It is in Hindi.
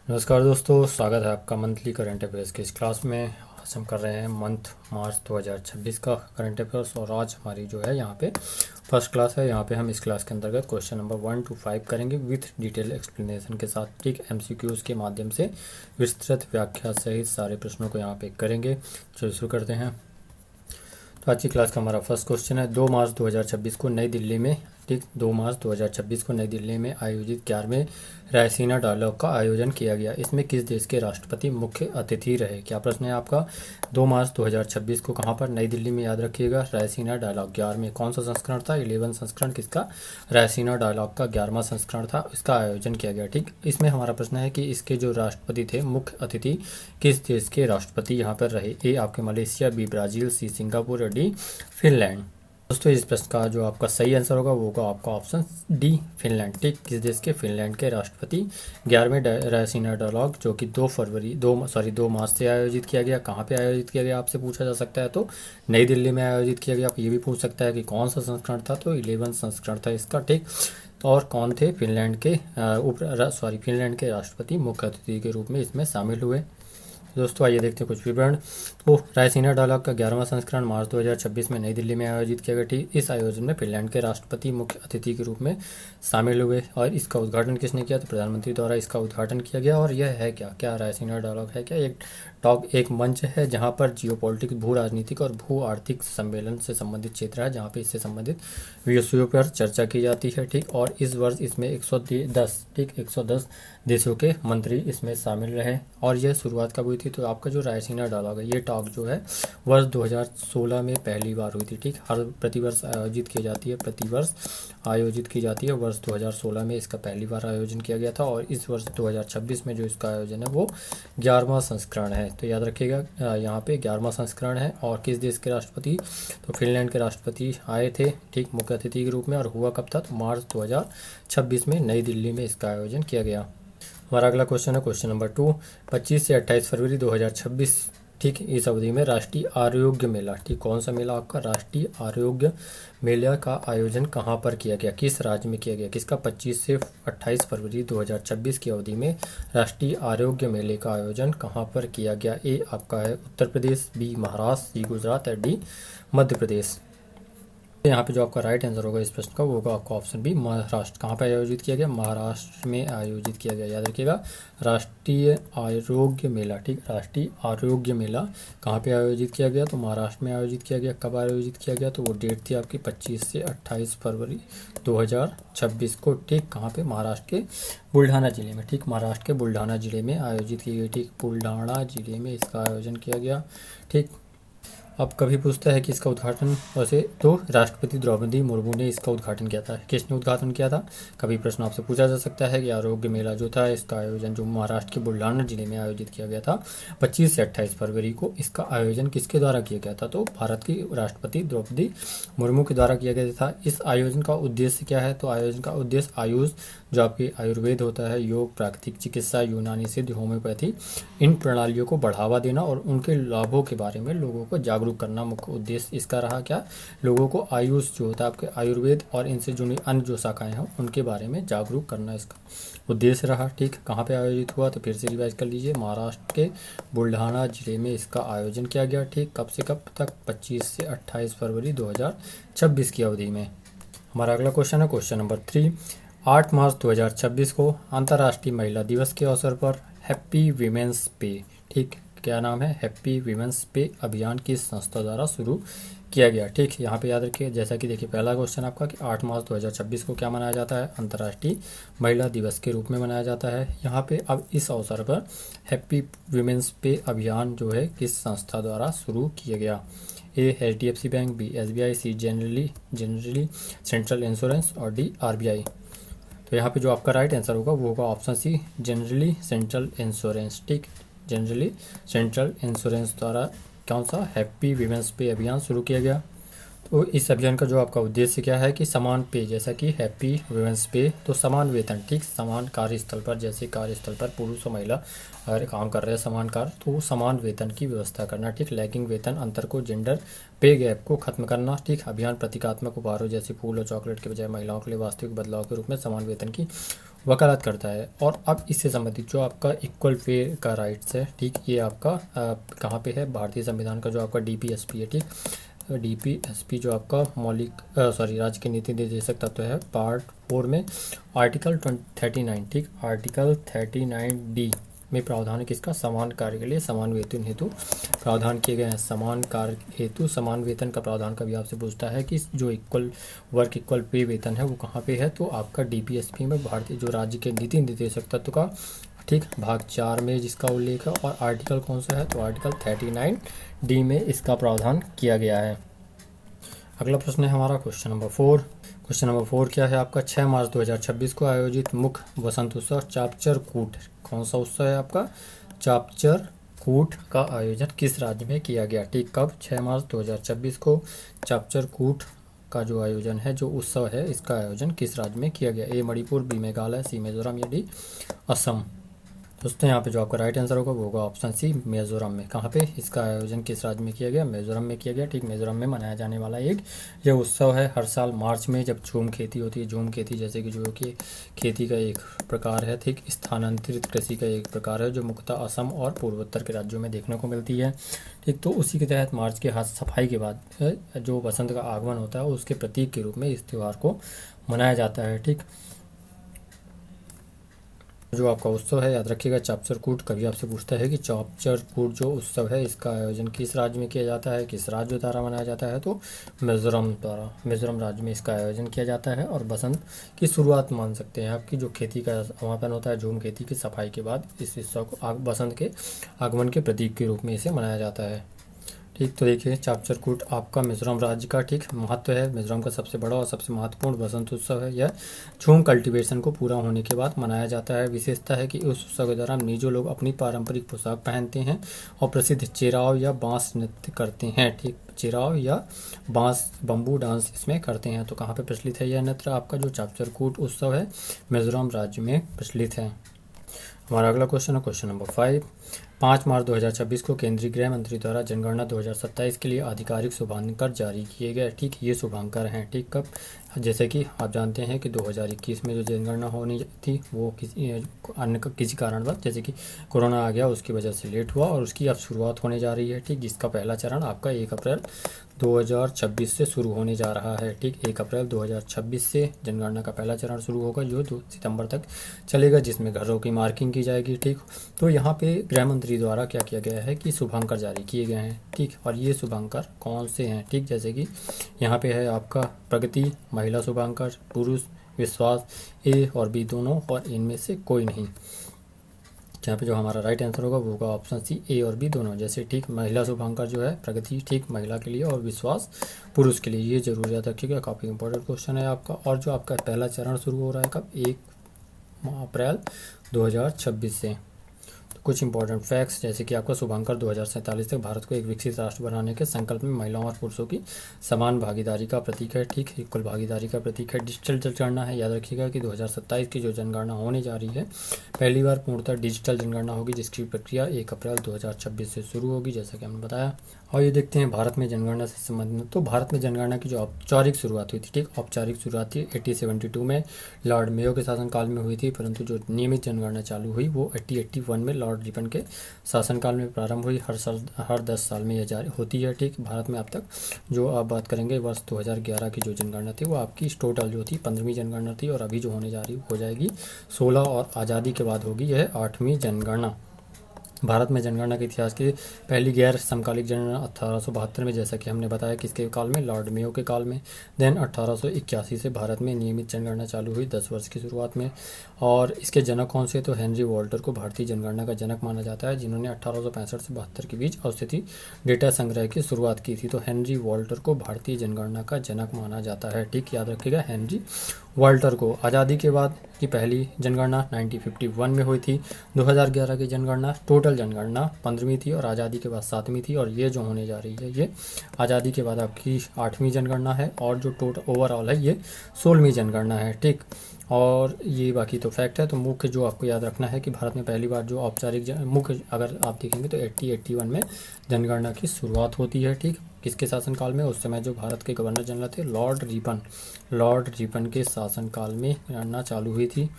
नमस्कार दोस्तों, स्वागत है आपका मंथली करंट अफेयर्स की इस क्लास में। आज हम कर रहे हैं मंथ मार्च 2026 का करंट अफेयर्स और आज हमारी जो है यहाँ पे फर्स्ट क्लास है। यहाँ पे हम इस क्लास के अंतर्गत क्वेश्चन नंबर 1 to 5 करेंगे विथ डिटेल एक्सप्लेनेशन के साथ, ठीक। एमसीक्यूज के माध्यम से विस्तृत व्याख्या सहित सारे प्रश्नों को यहाँ पे करेंगे। चलिए शुरू करते हैं। तो आज की क्लास का हमारा फर्स्ट क्वेश्चन है, 2 मार्च 2026 को नई दिल्ली में, ठीक, 2 मार्च 2026 को नई दिल्ली में आयोजित 11वें रायसीना डायलॉग का आयोजन किया गया। इसमें किस देश के राष्ट्रपति मुख्य अतिथि रहे? क्या प्रश्न है आपका? 2 मार्च 2026 को कहाँ पर? नई दिल्ली में, याद रखिएगा। रायसीना डायलॉग 11वें, कौन सा संस्करण था? 11 संस्करण किसका? रायसीना डायलॉग का 11वां संस्करण था, इसका आयोजन किया गया, ठीक। इसमें हमारा प्रश्न है कि इसके जो राष्ट्रपति थे, मुख्य अतिथि किस देश के राष्ट्रपति यहाँ पर रहे? ए आपके Malaysia, B Brazil, C Singapore और डी फिनलैंड। दोस्तों इस प्रश्न का जो आपका सही आंसर होगा वो होगा आपका ऑप्शन डी, फिनलैंड, ठीक। किस देश के? फिनलैंड के राष्ट्रपति 11वें रायसीना डायलॉग जो कि 2 मार्च से आयोजित किया गया। कहाँ पे आयोजित किया गया आपसे पूछा जा सकता है, तो नई दिल्ली में आयोजित किया गया। आप ये भी पूछ सकता है कि कौन सा संस्करण था, तो 11 संस्करण था इसका, ठीक। तो और कौन थे? फिनलैंड के राष्ट्रपति मुख्य अतिथि के रूप में इसमें शामिल हुए। दोस्तों आइए देखते हैं कुछ विवरण। तो रायसीना डायलॉग का 11वां संस्करण मार्च 2026 में नई दिल्ली में आयोजित किया गया, ठीक। इस आयोजन में फिनलैंड के राष्ट्रपति मुख्य अतिथि के रूप में शामिल हुए और इसका उद्घाटन किसने किया? तो प्रधानमंत्री द्वारा इसका उद्घाटन किया गया। और यह है क्या रायसीना डायलॉग है क्या? एक मंच है जहां पर जियोपॉलिटिक्स, भू राजनीतिक और भू आर्थिक सम्मेलन से संबंधित क्षेत्र है, जहां पे इससे संबंधित विषयों पर चर्चा की जाती है, ठीक। और इस वर्ष इसमें 110 देशों के मंत्री इसमें शामिल रहे। और यह शुरुआत कब हुई थी? तो आपका जो रायसीना डायलॉग है, ये टॉक जो है वर्ष 2016 में पहली बार हुई थी, ठीक। प्रतिवर्ष आयोजित की जाती है। वर्ष 2016 में इसका पहली बार आयोजन किया गया था और इस वर्ष 2026 में जो इसका आयोजन है वो 11वां संस्करण है। तो याद रखिएगा यहाँ पे 11वां संस्करण है। और किस देश के राष्ट्रपति? तो फिनलैंड के राष्ट्रपति आए थे, ठीक, मुख्य अतिथि के रूप में। और हुआ कब था? तो मार्च 2026 में नई दिल्ली में इसका आयोजन किया गया। हमारा अगला क्वेश्चन है क्वेश्चन नंबर 2, 25 से 28 फरवरी 2026, ठीक, इस अवधि में राष्ट्रीय आरोग्य मेला, ठीक, कौन सा मेला आपका? राष्ट्रीय आरोग्य मेला का आयोजन कहाँ पर किया गया? किस राज्य में किया गया? किसका? 25 से 28 फरवरी 2026 की अवधि में राष्ट्रीय आरोग्य मेले का आयोजन कहाँ पर किया गया? ए आपका है उत्तर प्रदेश, बी महाराष्ट्र, सी गुजरात और डी मध्य प्रदेश। यहाँ पे जो आपका राइट आंसर होगा इस प्रश्न का वो होगा आपका ऑप्शन बी, महाराष्ट्र। कहाँ पे आयोजित किया गया? महाराष्ट्र में आयोजित किया गया। याद रखिएगा राष्ट्रीय आरोग्य मेला, ठीक, राष्ट्रीय आरोग्य मेला कहाँ पे आयोजित किया गया? तो महाराष्ट्र में आयोजित किया गया। कब आयोजित किया गया? तो वो डेट थी आपकी 25 से 28 फरवरी 2026 को, ठीक। कहाँ पे? महाराष्ट्र के बुल्ढाना जिले में, ठीक, महाराष्ट्र के बुल्ढाना जिले में आयोजित की गई, ठीक, बुल्ढाना जिले में इसका आयोजन किया गया, ठीक। अब कभी पूछता है कि इसका उद्घाटन, वैसे तो राष्ट्रपति द्रौपदी मुर्मू ने इसका उद्घाटन किया था। किसने उद्घाटन किया था? कभी प्रश्न आपसे पूछा जा सकता है कि आरोग्य मेला जो था इसका आयोजन जो महाराष्ट्र के बुल्ढाना जिले में आयोजित किया गया था 25 से 28 फरवरी को, इसका आयोजन किसके द्वारा किया गया था? तो भारत की राष्ट्रपति द्रौपदी मुर्मू के द्वारा किया गया था। इस आयोजन का उद्देश्य क्या है? तो आयोजन का उद्देश्य आयुष, जो आपकी आयुर्वेद होता है, योग, प्राकृतिक चिकित्सा, यूनानी सिद्ध, होम्योपैथी, इन प्रणालियों को बढ़ावा देना और उनके लाभों के बारे में लोगों को जागरूक करना मुख्य उद्देश्य इसका रहा। क्या? लोगों को आयुष जो होता है आपके आयुर्वेद और इनसे जुड़ी अन्य जो शाखाएं हैं उनके बारे में जागरूक करना इसका उद्देश्य रहा, ठीक। कहाँ पे आयोजित हुआ? तो फिर से रिवाइज कर लीजिए, महाराष्ट्र के बुल्ढाना जिले में इसका आयोजन किया गया, ठीक। कब से कब तक? 25 से 28 फरवरी 2026 की अवधि में। हमारा अगला क्वेश्चन है क्वेश्चन नंबर 3, 8 मार्च 2026 को अंतर्राष्ट्रीय महिला दिवस के अवसर पर हैप्पी वीमेंस पे, ठीक, क्या नाम है? हैप्पी वीमेंस पे अभियान किस संस्था द्वारा शुरू किया गया, ठीक। यहाँ पे याद रखिए, जैसा कि देखिए पहला क्वेश्चन आपका कि 8 मार्च 2026 को क्या मनाया जाता है? अंतर्राष्ट्रीय महिला दिवस के रूप में मनाया जाता है। यहाँ पे अब इस अवसर पर हैप्पी वीमेंस पे अभियान जो है किस संस्था द्वारा शुरू किया गया? ए HDFC बैंक, बी SBI, सी जनरली सेंट्रल इंश्योरेंस और डी RBI। तो यहाँ पे जो आपका राइट आंसर होगा वो होगा option C, generally central insurance, ठीक। जनरली सेंट्रल इंश्योरेंस द्वारा कौन सा? हैप्पी वीमेंस पे अभियान शुरू किया गया। तो इस अभियान का जो आपका उद्देश्य क्या है कि समान पे, जैसा कि हैप्पी वुमेन्स पे, तो समान वेतन, ठीक, समान कार्यस्थल पर, जैसे कार्यस्थल पर पुरुष और महिला अगर काम कर रहे हैं समान कार्य, तो समान वेतन की व्यवस्था करना, ठीक। लैगिंग वेतन अंतर को, जेंडर पे गैप को खत्म करना, ठीक। अभियान प्रतीकात्मक उपहारों जैसे फूल और चॉकलेट के बजाय महिलाओं के लिए वास्तविक बदलाव के रूप में समान वेतन की वकालत करता है। और अब इससे संबंधित जो आपका इक्वल पे का राइट्स है, ठीक, ये आपका कहाँ पे है, भारतीय संविधान का जो आपका डीपीएसपी है, ठीक, डीपीएसपी जो आपका मौलिक राज्य के नीति निर्देशक तत्व है, पार्ट 4 में आर्टिकल 39, ठीक, आर्टिकल 39D में प्रावधान है किसका, समान कार्य के लिए समान वेतन हेतु प्रावधान किए गए हैं। समान कार्य हेतु समान वेतन का प्रावधान कभी आपसे पूछता है कि जो इक्वल वर्क इक्वल पे वेतन है वो कहाँ पे है, तो आपका डीपीएसपी में भारतीय जो राज्य के नीति निर्देशक तत्व का, ठीक, भाग 4 में जिसका उल्लेख है। और आर्टिकल कौन सा है, तो आर्टिकल 39D में इसका प्रावधान किया गया है। अगला प्रश्न है हमारा क्वेश्चन नंबर 4। क्वेश्चन नंबर 4 क्या है आपका, 6 मार्च 2026 को आयोजित मुख्य वसंत उत्सव चापचर कूट, कौन सा उत्सव है आपका, चापचर कूट का आयोजन किस राज्य में किया गया, ठीक, कब, 6 मार्च 2026 को चापचर कूट का जो आयोजन है, जो उत्सव है, इसका आयोजन किस राज्य में किया गया, ए मणिपुर, बी मेघालय, सी मिजोरम या डी असम। दोस्तों यहाँ पे जो आपका राइट आंसर होगा वो होगा ऑप्शन सी, मिजोरम में। कहाँ पे, इसका आयोजन किस राज्य में किया गया, मिजोरम में किया गया, ठीक। मिजोरम में मनाया जाने वाला एक यह उत्सव है हर साल मार्च में, जब झूम खेती होती है। झूम खेती जैसे कि जो कि खेती का एक प्रकार है, ठीक, स्थानांतरित कृषि का एक प्रकार है जो मुख्यतः असम और पूर्वोत्तर के राज्यों में देखने को मिलती है, ठीक। तो उसी के तहत मार्च के हाथ सफाई के बाद जो बसंत का आगमन होता है उसके प्रतीक के रूप में इस त्यौहार को मनाया जाता है, ठीक। जो आपका उत्सव है याद रखिएगा चापचर कूट। कभी आपसे पूछता है कि चापचर कूट जो उत्सव है इसका आयोजन किस राज्य में किया जाता है, किस राज्य द्वारा मनाया जाता है, तो मिजोरम द्वारा, मिजोरम राज्य में इसका आयोजन किया जाता है। और बसंत की शुरुआत मान सकते हैं आपकी जो खेती का समापन होता है, झूम खेती की सफाई के बाद इस उत्सव को बसंत के आगमन के प्रतीक के रूप में इसे मनाया जाता है, ठीक। तो देखिए चापचर कूट आपका मिजोरम राज्य का, ठीक, महत्व है। मिजोरम का सबसे बड़ा और सबसे महत्वपूर्ण बसंत उत्सव है। यह झूम कल्टीवेशन को पूरा होने के बाद मनाया जाता है। विशेषता है कि उस उत्सव के दौरान मिजो लोग अपनी पारंपरिक पोशाक पहनते हैं और प्रसिद्ध चिराव या बांस नृत्य करते हैं, ठीक। चिराव या बांस बम्बू डांस इसमें करते हैं। तो कहाँ पे प्रचलित है यह नृत्य आपका जो चापचर कूट उत्सव है, मिजोरम राज्य में प्रचलित है। हमारा अगला क्वेश्चन है क्वेश्चन नंबर 5। 5 मार्च 2026 को केंद्रीय गृह मंत्री द्वारा जनगणना 2027 के लिए आधिकारिक शुभांकर जारी किए गए, ठीक। ये शुभांकर हैं, ठीक। कब, जैसे कि आप जानते हैं कि 2021 में जो जनगणना होनी थी वो किसी कारणवश जैसे कि कोरोना आ गया उसकी वजह से लेट हुआ और उसकी अब शुरुआत होने जा रही है, ठीक। जिसका पहला चरण आपका 1 अप्रैल 2026 से शुरू होने जा रहा है, ठीक। 1 अप्रैल 2026 से जनगणना का पहला चरण शुरू होगा जो 2 सितंबर तक चलेगा, जिसमें घरों की मार्किंग की जाएगी, ठीक। तो यहाँ पे गृह मंत्री द्वारा क्या किया गया है कि शुभांकर जारी किए गए हैं, ठीक। और ये शुभांकर कौन से हैं, ठीक, जैसे कि यहाँ पे है आपका प्रगति, महिला शुभांकर, पुरुष, विश्वास, ए और बी दोनों, और इनमें से कोई नहीं। यहाँ पे जो हमारा राइट आंसर होगा वो होगा ऑप्शन सी, ए और बी दोनों, जैसे, ठीक। महिला शुभांकर जो है प्रगति, ठीक, महिला के लिए, और विश्वास पुरुष के लिए। ये जरूर याद रखिएगा, काफ़ी इंपॉर्टेंट क्वेश्चन है आपका। और जो आपका पहला चरण शुरू हो रहा है कब, 1 अप्रैल 2026 से। तो कुछ इंपॉर्टेंट फैक्ट्स जैसे कि आपका शुभांकर 2047 तक भारत को एक विकसित राष्ट्र बनाने के संकल्प में महिलाओं और पुरुषों की समान भागीदारी का प्रतीक है, ठीक, इक्वल भागीदारी का प्रतीक है। डिजिटल जनगणना है, याद रखिएगा कि 2027 की जो जनगणना होने जा रही है पहली बार पूर्णतः डिजिटल जनगणना होगी, जिसकी प्रक्रिया 1 अप्रैल 2026 से शुरू होगी, जैसा कि हमने बताया। और ये देखते हैं भारत में जनगणना से संबंधित। तो भारत में जनगणना की जो औपचारिक शुरुआत हुई थी, ठीक, औपचारिक शुरुआत थी 1872 में लॉर्ड मेयो के शासनकाल में हुई थी, परंतु जो नियमित जनगणना चालू हुई वो 1881 में लॉर्ड रिपन के शासनकाल में प्रारंभ हुई। हर 10 साल में यह जारी होती है, ठीक। भारत में अब तक जो आप बात करेंगे वर्ष 2011 की जो जनगणना थी वो आपकी टोटल जो थी 15वीं जनगणना थी, और अभी जो होने जा रही हो जाएगी 16, और आज़ादी के बाद होगी यह 8वीं जनगणना। भारत में जनगणना के इतिहास की पहली गैर समकालिक जनगणना 1872 में, जैसा कि हमने बताया किसके काल में, लॉर्ड मेयो के काल में। देन 1881 से भारत में नियमित जनगणना चालू हुई 10 वर्ष की शुरुआत में। और इसके जनक कौन से, तो हेनरी वॉल्टर को भारतीय जनगणना का जनक माना जाता है, जिन्होंने 1865 से 72 के बीच औसती डेटा संग्रह की शुरुआत की थी। तो हेनरी वॉल्टर को भारतीय जनगणना का जनक माना जाता है, ठीक, याद रखिएगा हेनरी वॉल्टर को। आज़ादी के बाद की पहली जनगणना 1951 में हुई थी। 2011 की जनगणना टोटल जनगणना 15वीं थी और आज़ादी के बाद 7वीं थी, और ये जो होने जा रही है ये आज़ादी के बाद आपकी 8वीं जनगणना है, और जो टोटल ओवरऑल है ये 16वीं जनगणना है, ठीक। और ये बाकी तो फैक्ट है। तो मुख्य जो आपको याद रखना है कि भारत में पहली बार जो औपचारिक मुख्य अगर आप देखेंगे तो 81 में जनगणना की शुरुआत होती है, ठीक। किसके शासनकाल में, उस समय जो भारत के गवर्नर जनरल थे लॉर्ड रिपन के शासनकाल में गणना चालू हुई थी।